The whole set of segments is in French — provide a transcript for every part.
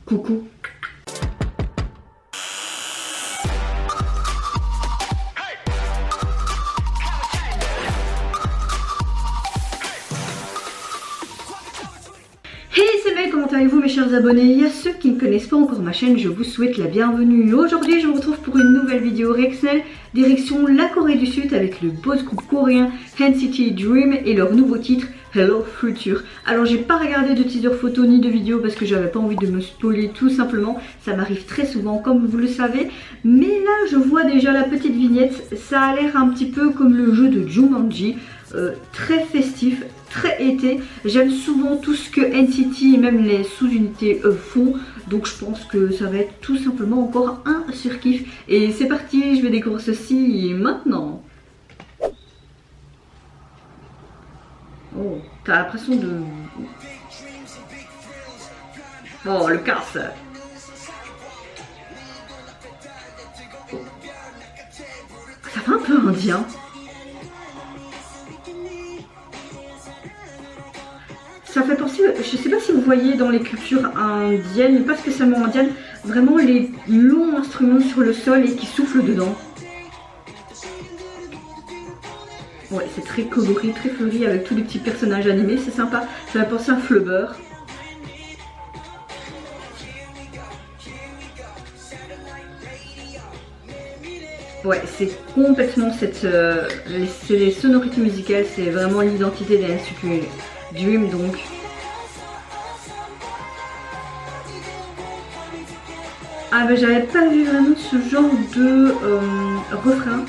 Coucou. Hey, c'est Mel, comment allez-vous mes chers abonnés? À ceux qui ne connaissent pas encore ma chaîne, je vous souhaite la bienvenue. Aujourd'hui, je vous retrouve pour une nouvelle vidéo Rexel, direction la Corée du Sud avec le boss groupe coréen NCT Dream et leur nouveau titre Hello Future. Alors j'ai pas regardé de teaser photo ni de vidéo parce que j'avais pas envie de me spoiler tout simplement. Ça m'arrive très souvent comme vous le savez. Mais là je vois déjà la petite vignette. Ça a l'air un petit peu comme le jeu de Jumanji. Très festif, très été. J'aime souvent tout ce que NCT et même les sous-unités font. Donc je pense que ça va être tout simplement encore un surkiff. Et c'est parti, je vais découvrir ceci maintenant. Oh, t'as l'impression de... Oh, le casse. Ça fait un peu indien. Ça fait penser, je sais pas si vous voyez dans les cultures indiennes, pas spécialement indiennes, vraiment les longs instruments sur le sol et qui soufflent dedans. Ouais, c'est très coloré, très fleuri avec tous les petits personnages animés, c'est sympa. Ça va penser à Flubber. Ouais, c'est complètement les sonorités musicales, c'est vraiment l'identité des NCT Dream donc. Ah bah j'avais pas vu vraiment ce genre de refrain.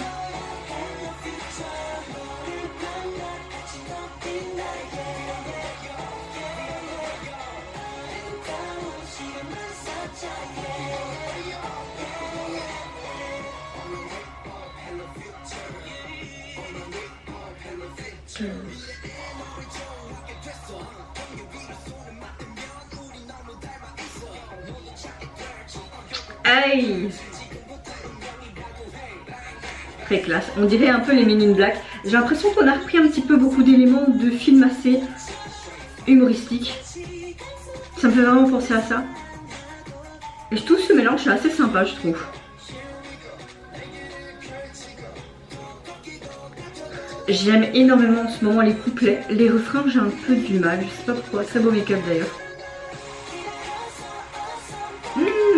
Aïe! Très classe, on dirait un peu les Men in Black. J'ai l'impression qu'on a repris un petit peu beaucoup d'éléments de films assez humoristiques. Ça me fait vraiment penser à ça. Et tout ce mélange est assez sympa je trouve. J'aime énormément en ce moment les couplets. Les refrains j'ai un peu du mal, je sais pas pourquoi. Très beau make-up d'ailleurs.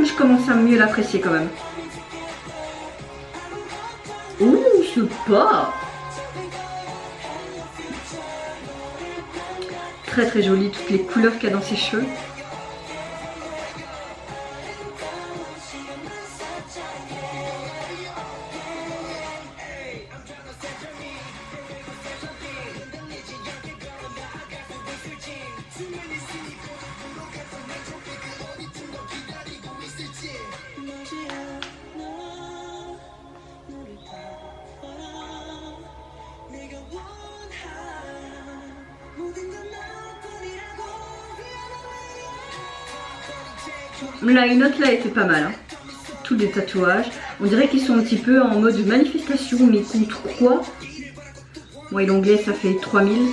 Je commence à mieux l'apprécier quand même. Ouh, ce pas. Très très joli, toutes les couleurs qu'il y a dans ses cheveux. La note là était pas mal, hein. Tous les tatouages. On dirait qu'ils sont un petit peu en mode manifestation, mais contre quoi? Bon, et l'anglais ça fait 3000.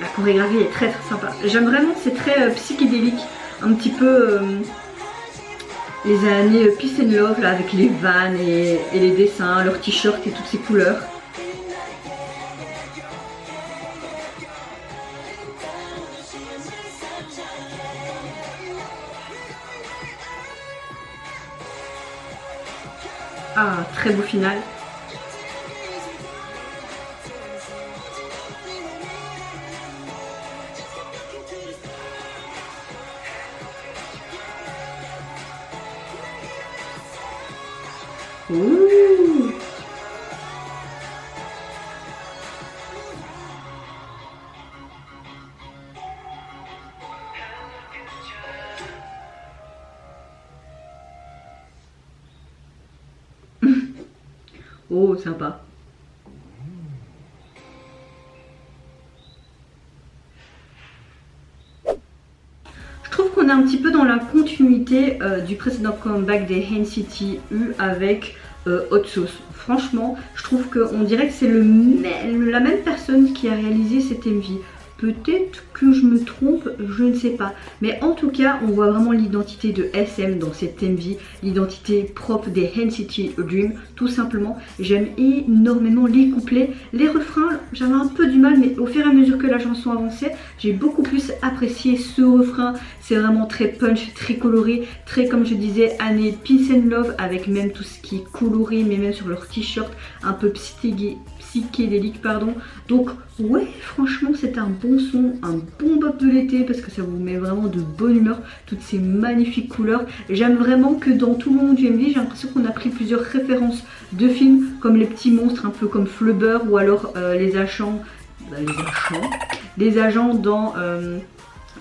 La chorégraphie est très très sympa. J'aime vraiment, c'est très psychédélique. Un petit peu les années Peace and Love là, avec les vannes et les dessins, leurs t-shirts et toutes ces couleurs. Ah, très beau final. Ouh. Oh, sympa. Je trouve qu'on est un petit peu dans la continuité du précédent comeback des NCT U avec Hot Sauce. Franchement, je trouve qu'on dirait que c'est la même personne qui a réalisé cet MV. Peut-être que je me trompe, je ne sais pas. Mais en tout cas, on voit vraiment l'identité de SM dans cette MV, l'identité propre des NCT Dream, tout simplement. J'aime énormément les couplets. Les refrains, j'avais un peu du mal, mais au fur et à mesure que la chanson avançait, j'ai beaucoup plus apprécié ce refrain. C'est vraiment très punch, très coloré, très, comme je disais, année Peace and Love, avec même tout ce qui est coloré, mais même sur leur t-shirt, un peu psychédélique, pardon. Donc ouais, franchement c'est un bon son, un bon bop de l'été parce que ça vous met vraiment de bonne humeur, toutes ces magnifiques couleurs. J'aime vraiment que dans tout le monde du MV, j'ai l'impression qu'on a pris plusieurs références de films comme les petits monstres, un peu comme Flubber, ou alors les agents dans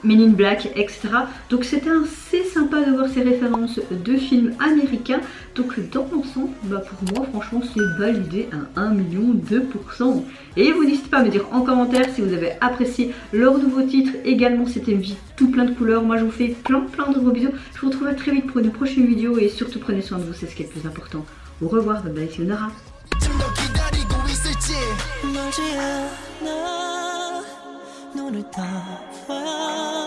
Men in Black, etc. Donc c'était assez sympa de voir ces références de films américains. Donc dans l'ensemble, pour moi franchement c'est validé à 1,2 %. Et vous n'hésitez pas à me dire en commentaire si vous avez apprécié leur nouveau titre, également cette MV tout plein de couleurs. Moi je vous fais plein de gros bisous. Je vous retrouve très vite pour une prochaine vidéo et surtout prenez soin de vous, c'est ce qui est le plus important. Au revoir, bye bye, sayonara. 눈을 떠봐